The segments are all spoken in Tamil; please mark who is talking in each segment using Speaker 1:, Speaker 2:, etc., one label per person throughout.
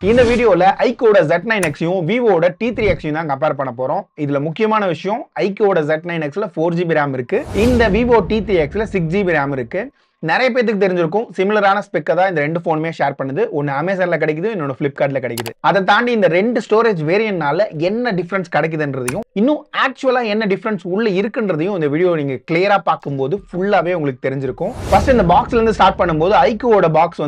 Speaker 1: இந்த வீடியோல Iqoo Z9X Vivo T3X தான் கம்பேர் பண்ண போறோம். இதுல முக்கியமான விஷயம் Iqoo Z9X 4GB RAM இருக்கு. இந்த Vivo T3X 6GB RAM இருக்கு. நிறைய பேருக்கு தெரிஞ்சிருக்கும் சிமிலரான ஸ்பெக்க தான் இந்த ரெண்டு போனுமே ஷேர் பண்ணுது. ஒன்னு Amazonல கிடைக்குது, இன்னொன்னு Flipkartல கிடைக்குது. அதை தாண்டி இந்த ரெண்டு ஸ்டோரேஜ் வேரியன்ட்னால என்ன டிஃபரன்ஸ் கிடைக்குதுன்றதையும் இன்னும் ஆக்சுவலா என்ன டிஃபரன்ஸ் உள்ள இருக்குன்றதையும் இந்த வீடியோ நீங்க கிளியரா பார்க்கும்போது ஃபுல்லாவே உங்களுக்கு தெரிஞ்சிருக்கும். ஃபர்ஸ்ட் இந்த பாக்ஸ்ல இருந்து ஸ்டார்ட் பண்ணும்போது Iqoo பாக்ஸ்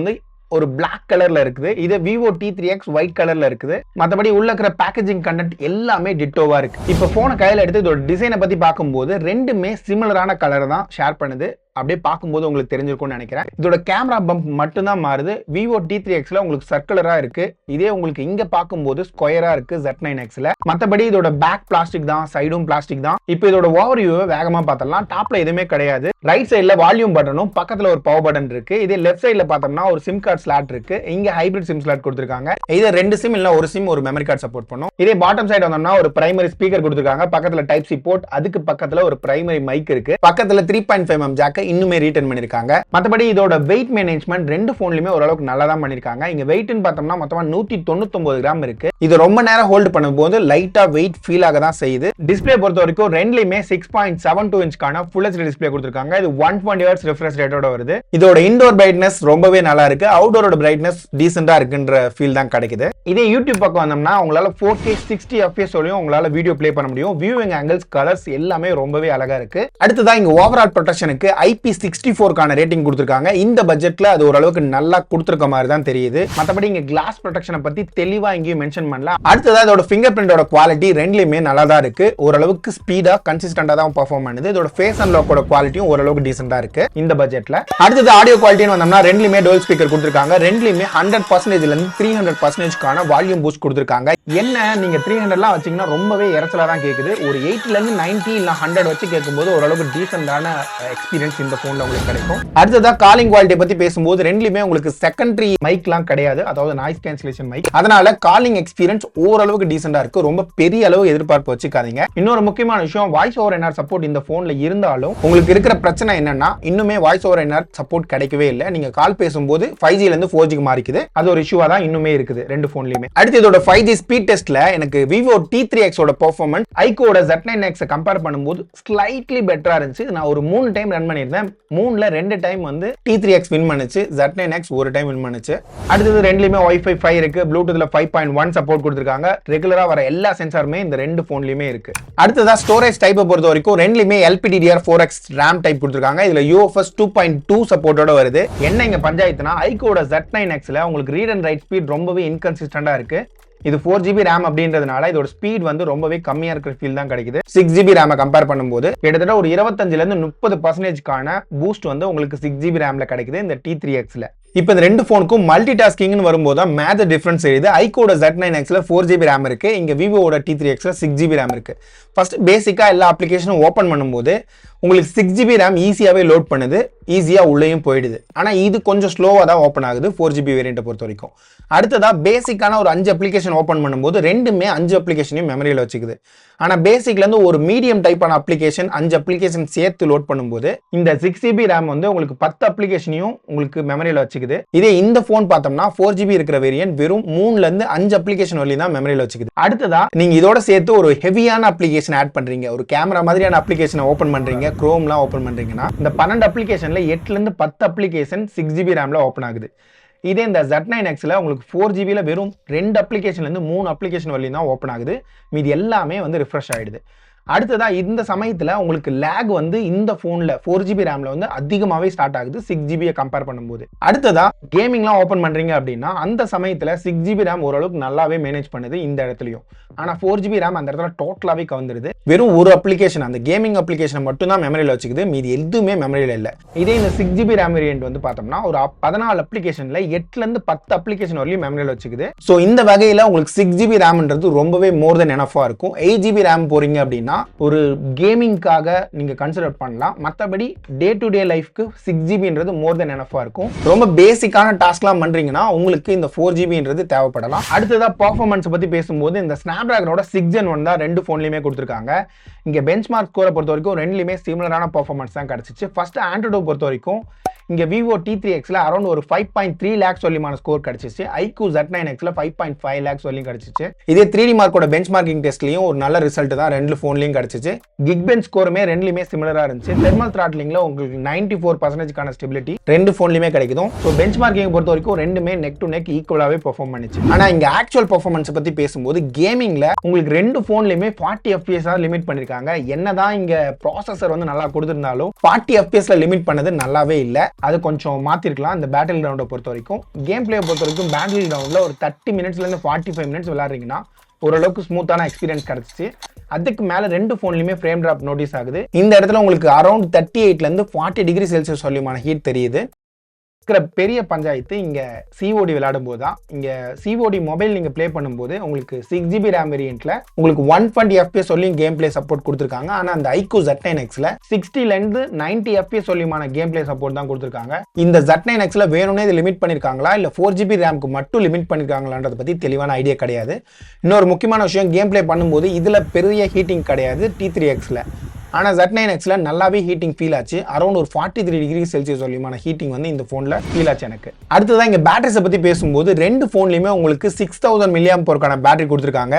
Speaker 1: ஒரு Black கலர்ல இருக்குது. இது Vivo T3X ஒயிட் கலர்ல இருக்குது. மற்றபடி உள்ள இருக்கிற பேக்கேஜிங் கண்டென்ட் எல்லாமே டிட்டோவா இருக்கு. இப்போ போனை கையில எடுத்து இதோட டிசைனை பத்தி பார்க்கும்போது ரெண்டுமே சிமிலரான கலர் தான் ஷேர் பண்ணுது. அப்படியே பார்க்கும்போது உங்களுக்கு தெரிஞ்சிருக்கும்னு நினைக்கிறேன். இதோட கேமரா பம்ப் மட்டும் தான் மாறுது. Vivo T3Xல உங்களுக்கு சர்க்குலரா இருக்கு. இதே உங்களுக்கு இங்க பார்க்கும்போது ஸ்கொயரா இருக்கு Z9Xல. மத்தபடி இதோட பேக் பிளாஸ்டிக் தான், சைடும் பிளாஸ்டிக் தான். இப்போ இதோட ஓவர்வியூவை வேகமா பார்த்தலாம். டாப்ல எதுவுமே கிடையாது. ரைட் சைடுல வால்யூம் பட்டனும் பக்கத்துல ஒரு பவர் பட்டன் இருக்கு. இதே லெஃப்ட் சைடுல பார்த்தோம்னா ஒரு சிம் கார்டு ஸ்லாட் இருக்கு. இங்க ஹைபிரிட் சிம் ஸ்லாட் கொடுத்திருக்காங்க. இது ரெண்டு சிம் இல்ல ஒரு சிம் ஒரு மெமரி கார்டு சப்போர்ட் பண்ணும். இதே பாட்டம் சைடு வந்தோம்னா ஒரு பிரைமரி ஸ்பீக்கர் கொடுத்திருக்காங்க. பக்கத்துல டைப் சி போர்ட், அதுக்கு பக்கத்துல ஒரு பிரைமரி மைக் இருக்கு. பக்கத்துல 3.5mm ஜாக் இன்னுமே ரீட்டன் பண்ணிருக்காங்க. மத்தபடி இதோட வெயிட் மேனேஜ்மெண்ட் ரெண்டு போன்லயுமே ஓரளவுக்கு நல்லா தான் பண்ணிருக்காங்க. இங்க வெயிட்னு பார்த்தோம்னா மொத்தமா 199 கிராம் இருக்கு. இது ரொம்ப நேரம் ஹோல்ட் பண்ணும்போது லைட்டா வெயிட் ஃபீல் ஆக தான் செய்யுது. டிஸ்ப்ளே பொறுத்த வரைக்கும் ரெண்டுலயுமே 6.72 இன்ச்கான ஃபுல் HD டிஸ்ப்ளே கொடுத்திருக்காங்க. இது 120 Hz ரிஃப்ரெஷ் ரேட்டோட வருது. இதோட இன்டோர் பிரைட்னஸ் ரொம்பவே நல்லா இருக்கு. அவுட்டோரோட பிரைட்னஸ் டீசென்ட்டா இருக்குன்ற ஃபீல் தான் கிடைக்குது. இதே யூடியூப் பக்கம் வந்தோம்னா உங்களால 4K 60 FPS வரையும் உங்களால வீடியோ ப்ளே பண்ண முடியும். வியூவிங் ஆங்கிள்ஸ், கலர்ஸ் எல்லாமே ரொம்பவே அழகா இருக்கு. அடுத்ததா இங்க ஓவரால் ப்ரொடெக்ஷனுக்கு IP64 ரேட்டிங் கொடுத்திருக்காங்க. இந்த பட்ஜெட்ல அது ஓரளவுக்கு நல்லா கொடுத்திருக்க மாதிரி தான் தெரியுது. மத்தபடி இங்க கிளாஸ் ப்ரொடெக்ஷனை பத்தி தெளிவா இங்கேயும் மென்ஷன் பண்ணல. அடுத்ததா இதோட ஃபிங்கர் பிரிண்டோட குவாலிட்டி ரெண்டுலயுமே நல்லா தான் இருக்கு. ஓரளவுக்கு ஸ்பீடா கன்சிஸ்டன்டா தான் பெர்ஃபார்ம் பண்ணுது. இதோட ஃபேஸ் அன்லாக்கோட குவாலிட்டியும் ஓரளவுக்கு டீசென்ட்டா இருக்கு இந்த பட்ஜெட்ல. அடுத்தது ஆடியோ குவாலிட்டின்னு வந்தோம்னா ரெண்டுலயுமே டோல் ஸ்பீக்கர் கொடுத்திருக்காங்க. ரெண்டுலயுமே 100%ல இருந்து 300% வால்யூம் பூஸ்ட் கொடுத்திருக்காங்க. என்ன நீங்க 300லாம் வச்சீங்கன்னா ரொம்பவே இறச்சலா தான் கேக்குது. ஒரு 80ல இருந்து 90 இல்ல 100 வச்சு கேட்கும்போது ஓரளவுக்கு டீசென்ட்டான எக்ஸ்பீரியன்ஸ் இந்த போன்ல உங்களுக்கு கிடைக்கும். அடுத்ததா காலிங் குவாலிட்டி பத்தி பேசும்போது ரெண்டுலயுமே உங்களுக்கு செகண்டரி மைக்லாம் கிடையாது, அதாவது நாய்ஸ் கேன்சலேஷன் மைக். அதனால காலிங் எக்ஸ்பீரியன்ஸ் ஓரளவுக்கு டீசென்ட்டா இருக்கு. ரொம்ப பெரிய அளவு எதிர்பார்ப்பு வச்சுக்காதீங்க. இன்னொரு முக்கியமான விஷயம், வாய்ஸ் ஓவர் NR சப்போர்ட் இந்த போன்ல இருந்தாலும் உங்களுக்கு இருக்கிற பிரச்சனை என்னன்னா இன்னுமே வாய்ஸ் ஓவர் NR சப்போர்ட் கிடைக்கவே இல்லை. நீங்க கால் பேசும்போது 5Gல இருந்து 4Gக்கு மாறிக்குது. அது ஒரு இஷ்யூவா தான் இன்னுமே இருக்குது ரெண்டு போன்லயுமே. அடுத்து இதோட 5G ஸ்பீட் டெஸ்ட்ல எனக்கு Vivo T3X ஓட பெர்ஃபார்மன்ஸ் Iqoo Z9X கம்பேர் பண்ணும்போது ஸ்லைட்லி பெட்டரா இருந்துச்சு. நான் ஒரு 3 டைம் ரன் பண்ணியிருந்தேன். 3ல 2 டைம் T3X வின் பண்ணுச்சு. Z9X ஒரு டைம் வின் பண்ணுச்சு. அடுத்தது ரெண்டுலயுமே Wi-Fi 5 இருக்கு. Bluetoothல 5.1 சப்போர்ட் கொடுத்திருக்காங்க. ரெகுலரா வர எல்லா சென்சாருமே இந்த ரெண்டு போன்லயுமே இருக்கு. அடுத்ததா ஸ்டோரேஜ் டைப்பை பொறுத்த வரைக்கும் ரெண்டுலயுமே LPDDR4X RAM டைப் கொடுத்திருக்காங்க. இதுல UFS 2.2 சப்போர்ட்டோட வருது. என்ன இங்க பஞ்சாயத்துனா Iqoo Z9Xல உங்களுக்கு ரீட் அண்ட் ரைட் ஸ்பீட் ரொம்பவே இன்கன்சிஸ்டன்டா இருக்கு. இது 4GB RAM அப்படின்றதுனால இதோட ஸ்பீட் ரொம்பவே கம்மியா இருக்கிற ஃபீல் தான் கிடைக்குது. 6GB RAM கம்பேர் பண்ணும்போது கிட்டத்தட்ட ஒரு 25ல இருந்து 30%க்கான பூஸ்ட் உங்களுக்கு 6GB RAMல கிடைக்குது இந்த T3Xல. இப்போ இந்த ரெண்டு போனுக்கும் மல்டி டாஸ்கிங்னு வரும்போது தான் மேஜர் டிஃபரன்ஸ் தெரியுது. Iqoo Z9Xல 4GB RAM இருக்கு. இங்க Vivo T3Xல 6GB RAM இருக்கு. ஃபர்ஸ்ட் பேசிக்கா எல்லா அப்ளிகேஷனும் ஓபன் பண்ணும்போது உங்களுக்கு 6GB RAM ஈஸியாவே லோட் பண்ணுது, ஈஸியா உள்ளேயும் போயிடுது. ஆனா இது கொஞ்சம் ஸ்லோவா தான் ஓபன் ஆகுது 4GB வேரியண்ட்டை பொறுத்த வரைக்கும். அடுத்ததா பேசிக்கான ஒரு 5 அப்ளிகேஷன் ஓபன் பண்ணும்போது ரெண்டுமே 5 அப்ளிகேஷனையும் மெமரியில வச்சுக்குது. ஆனா பேசிக்ல இருந்து ஒரு மீடியம் டைப்பான அப்ளிகேஷன் 5 அப்ளிகேஷன் சேர்த்து லோட் பண்ணும்போது இந்த 6GB RAM உங்களுக்கு 10 அப்ளிகேஷனையும் உங்களுக்கு மெமரியில வச்சுக்குது. இதே இந்த போன் பார்த்தோம்னா 4GB இருக்கிற வேரியன்ட் வெறும் 3ல இருந்து 5 அப்ளிகேஷன் வரையும் தான் மெமரியில வச்சுக்குது. அடுத்ததா நீங்க இதோட சேர்த்து ஒரு ஹெவியான அப்ளிகேஷன் ஆட் பண்றீங்க, ஒரு கேமரா மாதிரியான அப்ளிகேஷனை ஓபன் பண்றீங்க, Chromeலாம் ஓபன் பண்றீங்கன்னா இந்த 12 அப்ளிகேஷன்ல 8ல இருந்து 10 அப்ளிகேஷன் 6GB RAMல ஓபன் ஆகுது. இதே இந்த Z9Xல உங்களுக்கு 4GBல வெறும் 2 அப்ளிகேஷன்ல இருந்து 3 அப்ளிகேஷன் வரையும் தான் ஓபன் ஆகுது. மீதி எல்லாமே ரிஃப்ரெஷ் ஆயிடுது. அடுத்ததா இந்த சமயத்துல உங்களுக்கு லேக் இந்த போன்ல 4GB RAMல அதிகமாவே ஸ்டார்ட் ஆகுது 6GB கம்பேர் பண்ணும்போது. அடுத்ததா கேமிங்லாம் ஓபன் பண்றீங்க அப்படின்னா அந்த சமயத்துல 6GB RAM ஓரளவுக்கு நல்லாவே மேனேஜ் பண்ணுது இந்த இடத்துலயும். ஆனா 4GB RAM அந்த இடத்துல டோட்டலாவே கவுந்துருது. வெறும் ஒரு அப்ளிகேஷன், அந்த கேமிங் அப்ளிகேஷன் மட்டும் தான் மெமரியில வச்சுக்குது, மீதி எதுவுமே மெமரியில இல்ல. இதே இந்த 6GB RAM வேரியன்ட் பார்த்தோம்னா ஒரு 14 அப்ளிகேஷன்ல 8ல இருந்து 10 அப்ளிகேஷன் வரையும் மெமரியில வச்சுக்குது. சோ இந்த வகையில உங்களுக்கு 6GB RAMன்றது ரொம்பவே மோர் தென் எனஃபா இருக்கும். 8GB RAM போறீங்க அப்படின்னா ஒரு கேமிங்காக நீங்க கன்சிடர் பண்ணலாம். மத்தபடி டே டு டே லைஃப்க்கு 6GBன்றது மோர் தென் எனஃபா இருக்கும். ரொம்ப பேசிக்கான டாஸ்க்லாம் பண்றீங்கன்னா உங்களுக்கு இந்த 4GBன்றது தேவைப்படலாம். அடுத்ததா பெர்ஃபார்மன்ஸ் பத்தி பேசும்போது இந்த Snapdragonோட 6 Gen 1 தான் ரெண்டு போன்லயுமே கொடுத்திருக்காங்க. இங்க பெஞ்ச்மார்க் ஸ்கோரை பொறுத்த வரைக்கும் ரெண்டுலயுமே சிமிலரான பெர்ஃபார்மன்ஸ் தான் கிடைச்சிச்சு. ஃபர்ஸ்ட் ஆண்ட்ராய்டை பொறுத்த வரைக்கும் இங்க Vivo T3Xல அரௌண்ட் ஒரு 5.3 lakhs சொல்லிமான ஸ்கோர் கிடைச்சிச்சு. Iqoo Z9Xல 5.5 lakhs சொல்லியும் கிடைச்சிச்சு. இதே 3D மார்க்கோட பெஞ்ச் மார்க்கிங் டெஸ்ட்லயும் ஒரு நல்ல ரிசல்ட் தான் ரெண்டு போன்லயும் கிடைச்சிச்சு. கிக்பெஞ்ச் ஸ்கோருமே ரெண்டுலயுமே சிமிலரா இருந்துச்சு. தெர்மல் த்ராட்லிங்ல உங்களுக்கு 94% கான ஸ்டெபிலிட்டி ரெண்டு போன்லயுமே கிடைக்குது. ஸோ பெஞ்ச் மார்க்கிங் பொறுத்த வரைக்கும் ரெண்டுமே நெக் டு நெக் ஈக்குவலாவே பெர்ஃபார்ம் பண்ணிச்சு. ஆனா இங்க ஆக்சுவல் பெர்ஃபார்மன்ஸ் பத்தி பேசும்போது கேமிங்ல உங்களுக்கு ரெண்டு போன்லயுமே 40 FPS லிமிட் பண்ணிருக்காங்க. என்னதான் இங்க ப்ராசஸர் வந்து நல்லா கொடுத்திருந்தாலும் 40 FPS லிமிட் பண்ணது நல்லாவே இல்ல. அது கொஞ்சம் மாத்திருக்கலாம். இந்த பேட்டில் கிரவுண்டை பொறுத்த வரைக்கும் கேம் பிளே பொறுத்த வரைக்கும் பேட்டில் கிரவுண்ட்ல ஒரு 30 மினிட்ஸ்ல இருந்து 45 மினிட்ஸ் விளையாடுறீங்கன்னா ஓரளவுக்கு ஸ்மூத்தான எக்ஸ்பீரியன்ஸ் கிடைச்சிச்சு. அதுக்கு மேல ரெண்டு போன்லயுமே ஃப்ரேம் டிராப் நோட்டீஸ் ஆகுது. இந்த இடத்துல உங்களுக்கு அரௌண்ட் 38ல இருந்து 40 டிகிரி செல்சியஸ் சொல்லியமான ஹீட் தெரியுது. பெரிய பஞ்சாயத்து இங்க COD விளையாடும் போது தான். இங்க COD மொபைல் நீங்க பிளே பண்ணும்போது உங்களுக்கு 6GB RAM வேரியன்ட்ல உங்களுக்கு 120 FPS சொல்லி கேம் பிளே சப்போர்ட் கொடுத்திருக்காங்க. ஆனா அந்த Iqoo Z9Xல 60ல இருந்து 90 FPS சொல்லியமான கேம் பிளே சப்போர்ட் தான் கொடுத்திருக்காங்க. இந்த Z9Xல வேணும்னே இது லிமிட் பண்ணிருக்காங்களா இல்ல 4GB RAMக்கு மட்டும் லிமிட் பண்ணிருக்காங்களான்றத பத்தி தெளிவான ஐடியா கிடையாது. இன்னொரு முக்கியமான விஷயம், கேம் பிளே பண்ணும்போது இதுல பெரிய ஹீட்டிங் கிடையாது T3Xல. ஆனா Z9Xல நல்லாவே ஹீட்டிங் ஃபீல் ஆச்சு. அரௌண்ட் ஒரு 43 டிகிரி செல்சியஸ் சொல்லியமான ஹீட்டிங் வந்து இந்த போன்ல ஃபீல் ஆச்சு எனக்கு. அடுத்ததான் இங்க பேட்டரிஸை பத்தி பேசும்போது ரெண்டு போன்லயுமே உங்களுக்கு 6000 mAh பேட்டரி கொடுத்திருக்காங்க.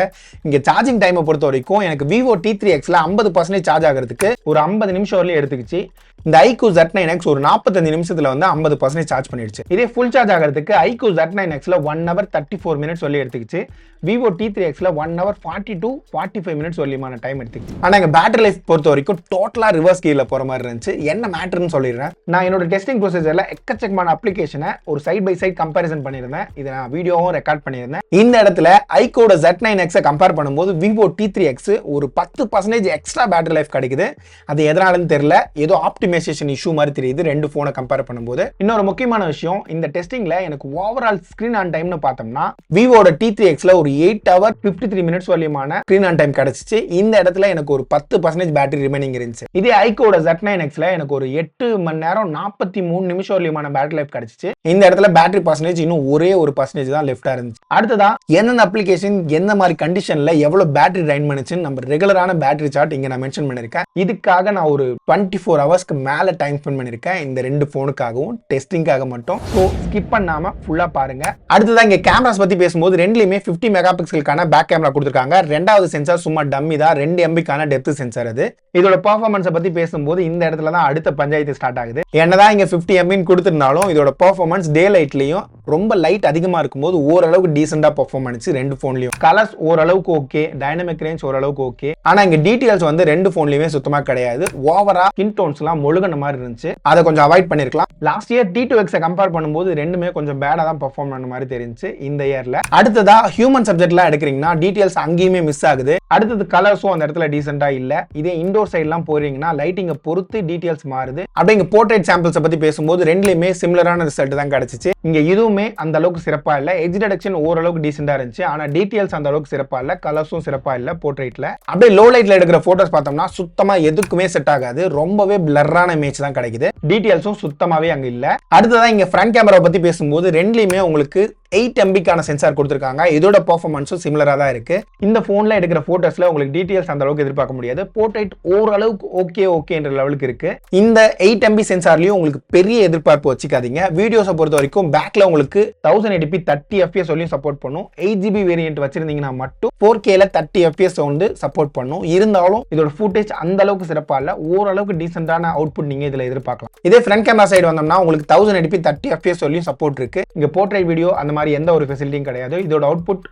Speaker 1: இங்க சார்ஜிங் டைமை பொறுத்த வரைக்கும் எனக்கு Vivo T3Xல 50% சார்ஜ் ஆகிறதுக்கு ஒரு 50 நிமிஷம் வரலையும் எடுத்துக்கிச்சு. இந்த Iqoo Z9X ஒரு 45 நிமிஷத்துல வந்து 50% சார்ஜ் பண்ணிடுச்சு. இதே ஃபுல் சார்ஜ் ஆகிறதுக்கு Iqoo Z9Xல 1 hour 34 minutes சொல்லி எடுத்துக்கிச்சு. Vivo T3Xல 1 hour 45 minutes சொல்லியமான டைம் எடுத்துக்கிச்சு. ஆனா எங்க பேட்டரி லைஃப் பொறுத்த வரைக்கும் டோட்டலா ரிவர்ஸ் கீழ போற மாதிரி இருந்துச்சு. என்ன மேட்டர்னு சொல்லிடுறேன். நான் என்னோட டெஸ்டிங் ப்ரொசீஜர்ல எக்கச்சக்கமான அப்ளிகேஷனை ஒரு சைட் பை சைட் கம்பேரிசன் பண்ணியிருந்தேன். இதை நான் வீடியோவும் ரெக்கார்ட் பண்ணியிருந்தேன். இந்த இடத்துல Iqoo Z9X கம்பேர் பண்ணும்போது Vivo T3X ஒரு 10% எக்ஸ்ட்ரா பேட்டரி லைஃப் கிடைக்குது. அது எதனாலன்னு தெரியல, ஏதோ ஆப்டிமைசேஷன் இஷ்யூ மாதிரி தெரியுது ரெண்டு போனை கம்பேர் பண்ணும்போது. இன்னொரு முக்கியமான விஷயம், இந்த டெஸ்டிங்ல எனக்கு ஓவரால் ஸ்கிரீன் ஆன் டைம்னு பார்த்தோம்னா Vivoட T3Xல ஒரு 8 hour 53 minutes வரலியமான ஸ்கிரீன் ஆன் டைம் கிடைச்சிச்சு. இந்த இடத்துல எனக்கு ஒரு 10% பேட்டரி ரிமைனிங் இருந்துச்சு. இதே Iqooட Z9Xல எனக்கு ஒரு 8 மணி நேரம் 43 நிமிஷம் வரலியமான பேட்டரி லைஃப் கிடைச்சிச்சு. இந்த இடத்துல பேட்டரி பர்சன்டேஜ் இன்னும் ஒரே ஒரு பர்சன்டேஜ் தான் லெஃப்டா இருந்துச்சு. அடுத்ததான் என்னென்ன அப்ளிகேஷன் எந்த மாதிரி கண்டிஷன்ல எவ்வளவு பேட்டரி ட்ரைன் பண்ணுச்சுன்னு நம்ம ரெகுலரான பேட்டரி சார்ட் இங்க நான் மென்ஷன் பண்ணிருக்கேன். இதுக்காக நான் ஒரு 24 ஹவர்ஸ்க்கு மேல டைம் ஸ்பெண்ட் பண்ணிருக்கேன் இந்த ரெண்டு போனுக்காகவும் டெஸ்டிங்காக மட்டும். ஸோ ஸ்கிப் பண்ணாம ஃபுல்லா பாருங்க. அடுத்ததான் இங்க கேமராஸ் பத்தி பேசும்போது ரெண்டுலயுமே 50 மெகாபிக்சலுக்கான பேக் கேமரா கொடுத்திருக்காங்க. ரெண்டாவது சென்சார் சும்மா டம்மி தான், 2 MBக்கான டெப்த் சென்சார். அது இதோட பெர்ஃபார்மன்ஸை பத்தி பேசும்போது இந்த இடத்துல தான் அடுத்த பஞ்சாயத்து ஸ்டார்ட் ஆகுது. என்னதான் இங்க 50 MB கொடுத்திருந்தாலும் இதோட பெர்ஃபார்மன்ஸ் டே லைட்லயும் ரொம்ப லைட் அதிகமா இருக்கும்போது ஓரளவுக்கு டீசெண்டா பெர்ஃபார்ம் பண்ணிச்சு ரெண்டு போன்லயும். கலர்ஸ் ஓரளவுக்கு ஓகே, டைனமிக் ரேஞ்ச் ஓரளவுக்கு ஓகே. ஆனா இங்க டீடைல்ஸ் வந்து ரெண்டு போன்லயுமே சுத்தமா கிடையாது. ஓவரா ஸ்கின் டோன்ஸ் எல்லாம் முழுகின மாதிரி இருந்துச்சு. அதை கொஞ்சம் அவாய்ட் பண்ணிருக்கலாம். லாஸ்ட் இயர் T2X கம்பேர் பண்ணும்போது ரெண்டுமே கொஞ்சம் பேடா தான் பெர்ஃபார்ம் பண்ண மாதிரி தெரிஞ்சு இந்த இயர்ல. அடுத்ததா ஹியூமன் சப்ஜெக்ட்லாம் எடுக்கிறீங்கன்னா டீடைல்ஸ் அங்கேயுமே மிஸ் ஆகுது. அடுத்தது கலர்ஸும் அந்த இடத்துல டீசெண்டா இல்ல. இதே இண்டோர் சைட்லாம் போறீங்கன்னா லைட்டிங்கை பொறுத்து டீடைல்ஸ் மாறுது. அப்படியே இங்க போர்ட்ரேட் சாம்பிள்ஸ் பத்தி பேசும்போது ரெண்டுலயுமே சிமிலரான ரிசல்ட் தான் கிடைச்சிச்சு. இங்க இதுவுமே அந்த அளவுக்கு சிறப்பா இல்ல. எட்ஜ் டிடெக்ஷன் ஓரளவுக்கு டீசெண்டா இருந்துச்சு. ஆனா டீடைல்ஸ் அந்த அளவுக்கு சிறப்பா இல்ல. கலர்ஸும் சிறப்பா இல்ல போர்ட்ரேட்ல. அப்படியே லோ லைட்ல எடுக்கிற போட்டோஸ் பார்த்தோம்னா சுத்தமா எதுக்குமே செட் ஆகாது. ரொம்பவே பிளர்ரான இமேஜ் தான் கிடைக்குது. டீடைல்ஸும் சுத்தமாவே அங்க இல்ல. அடுத்ததான் இங்க ஃப்ரண்ட் கேமரா பத்தி பேசும்போது ரெண்டுலயுமே உங்களுக்கு 8 MBக்கான சென்சார் கொடுத்திருக்காங்க. இதோட பெர்ஃபார்மன்ஸும் சிமிலரா தான் இருக்கு. இந்த போன்ல எடுக்கிற போட்டோஸ்ல உங்களுக்கு டீடைல்ஸ் அந்த அளவுக்கு எதிர்பார்க்க முடியாது. போர்ட்ரேட் ஓரளவுக்கு ஓகேன்ற லெவலுக்கு இருக்கு. இந்த 8 MB சென்சார்லயும் உங்களுக்கு பெரிய எதிர்பார்ப்பு வச்சுக்காதீங்க. வீடியோஸை பொறுத்த வரைக்கும் பேக்ல உங்களுக்கு 1080p 30 FPS வரையும் சப்போர்ட் பண்ணும். 8GB வேரியன்ட் வச்சிருந்தீங்கன்னா மட்டும் 4Kல 30 FPS வந்து சப்போர்ட் பண்ணும். இருந்தாலும் இதோட ஃபுட்டேஜ் அந்த அளவுக்கு சிறப்பா இல்ல. ஓரளவுக்கு டீசென்டான அவுட்புட் நீங்க இதுல எதிர்பார்க்கலாம். இதே ஃப்ரண்ட் கேமரா சைடு வந்தோம்னா உங்களுக்கு 1080p 30 FPS வரையும் சப்போர்ட் இருக்கு. இங்க போர்ட்ரேட் வீடியோ அந்த மாதிரி எந்த ஒரு ஃபெசிலிட்டியும் கிடையாது. இதோட அவுட்புட்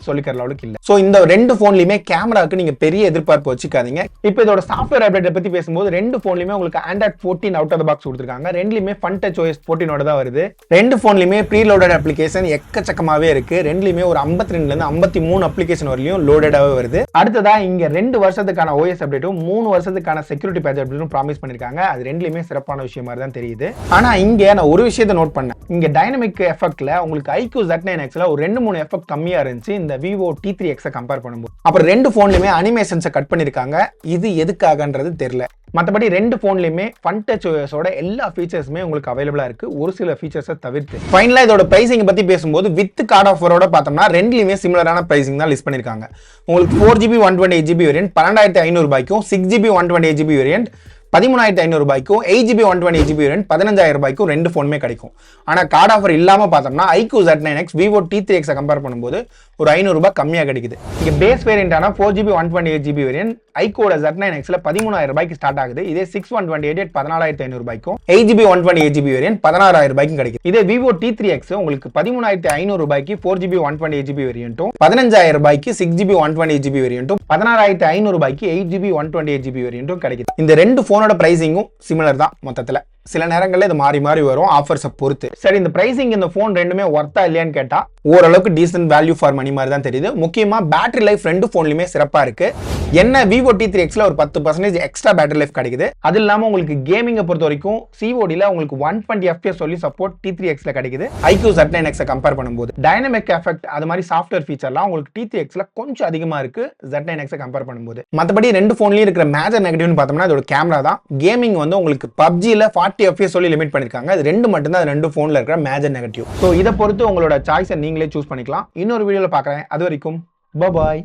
Speaker 1: சொல்லிக்கிற அளவுக்கு இல்ல. சோ இந்த ரெண்டு போன்லயுமே கேமராக்கு நீங்க பெரிய எதிர்பார்ப்பு வச்சுக்காதீங்க. இப்போ இதோட சாஃப்ட்வேர் அப்டேட் பத்தி பேசும்போது ரெண்டு போன்லயுமே உங்களுக்கு Android 14 out of the box கொடுத்திருக்காங்க. ரெண்டுலயுமே Fun Touch OS 14 தான் வருது. ரெண்டு போன்லயுமே ப்ரீ லோடட் அப்ளிகேஷன் எக்கச்சக்கமாவே இருக்கு. ரெண்டுலயுமே ஒரு 52ல இருந்து 53 அப்ளிகேஷன் வரையும் லோடடாவே வருது. அடுத்ததா இங்க 2 வருஷத்துக்கான OS அப்டேட்டும் 3 வருஷத்துக்கான செக்யூரிட்டி பேட்ச் அப்டேட்டும் ப்ராமிஸ் பண்ணிருக்காங்க. அது ரெண்டுலயுமே சிறப்பான விஷயம் மாதிரி தான் தெரியுது. ஆனா இங்க நான் ஒரு விஷயத்தை நோட் பண்ணேன். இங்க டைனமிக் எஃபெக்ட்ல உங்களுக்கு Iqoo Z9Xல ஒரு 2-3 எஃபெக்ட் கம்மியா இருந்துச்சு இந்த Vivo T3X கம்பேர் பண்ணும்போது. அப்புறம் ரெண்டு போன்லயுமே அனிமேஷன்ஸை கட் பண்ணிருக்காங்க. இது எதுக்காகன்றது தெரியல. மற்றபடி ரெண்டு போன்லயுமே Fun Touch OS ஓட எல்லா ஃபீச்சர்ஸுமே உங்களுக்கு அவைலபிளா இருக்கு. ஒரு சில ஃபீச்சர்ஸை தவிர்த்து. ஃபைனலா இதோட பிரைசிங் பத்தி பேசும்போது வித் கார்டு ஆஃபரோட பார்த்தோம்னா ரெண்டுலயுமே சிமிலரான பிரைசிங் தான் லிஸ்ட் பண்ணிருக்காங்க. உங்களுக்கு 4GB 128GB வேரியன்ட் 12,500 ரூபாய்க்கும் 6GB 128GB வேரியன்ட் 13,500 ரூபாய்க்கும் 8GB 128GB வேரியன்ட் 15,000 ரூபாய்க்கும் ரெண்டு ஃபோனுமே கிடைக்கும். ஆனால் கார்டு ஆஃபர் இல்லாமல் பார்த்தோம்னா Iqoo Z9X Vivo T3X compare பண்ணும்போது ஒரு 500 ரூபாய் கம்மியாக கிடைக்குது. இங்கே பேஸ் வேரியன்டான 4GB 128GB வேரியன்ட் Iqoo Z9Xல 13,000 ரூபாய்க்கு ஸ்டார்ட் ஆகுது. இதே 6/128 14,500 ரூபாய்க்கும் 8GB 128GB வேரியன்ட் 16,000 ரூபாய்க்கும் கிடைக்குது. இதே Vivo T3X உங்களுக்கு 13,500 ரூபாய்க்கு 4GB 128GB வேரியன்ட்டும் 15,000 ரூபாய்க்கு 6GB 128GB வேரியன்ட்டும் 16,500 ரூபாய்க்கு 8GB 128GB வேரியன்ட்டும் கிடைக்குது. இந்த ரெண்டு போனோட பிரைசிங்கும் சிமிலர் தான். மொத்தத்தில் சில நேரங்களில் இது மாறி மாறி வரும் ஆஃபர்ஸை பொறுத்து. சரி, இந்த பிரைசிங் இந்த ஃபோன் ரெண்டுமே ஒர்த்தா இல்லையான்னு கேட்டால் ஓரளவுக்கு டீசென்ட் வேல்யூ ஃபார் மணி மாதிரி தான் தெரியுது. முக்கியமாக பேட்டரி லைஃப் ரெண்டு ஃபோன்லையுமே சிறப்பாக இருக்கு. என்ன Vivo T3Xல ஒரு 10% எக்ஸ்ட்ரா பேட்டரி லைஃப் கிடைக்குது. அது இல்லாமல் உங்களுக்கு கேமிங்கை பொறுத்த வரைக்கும் CODல உங்களுக்கு 120 FPS சொல்லி சப்போர்ட் T3Xல கிடைக்குது. Iqoo Z9X கம்பேர் பண்ணும்போது டைனமிக் எஃபெக்ட் அது மாதிரி சாஃப்ட்வேர் ஃபீச்சர்லாம் உங்களுக்கு T3Xல கொஞ்சம் அதிகமாக இருக்கு Z9X கம்பேர் பண்ணும்போது. மற்றபடி ரெண்டு ஃபோன்லையும் இருக்கிற மேஜர் நெகட்டிவ்னு பார்த்தோம்னா இதோட கேமரா தான். கேமிங் வந்து உங்களுக்கு PUBGல 40 FPS சொல்லி லிமிட் பண்ணிருக்காங்க. அது ரெண்டு மட்டும் தான் ரெண்டு ஃபோன்ல இருக்கிற மேஜர் நெகட்டிவ். ஸோ இதை பொறுத்து உங்களோட சாய்ஸை நீங்களே சூஸ் பண்ணிக்கலாம். இன்னொரு வீடியோவில் பார்க்குறேன். அது வரைக்கும் பாய்.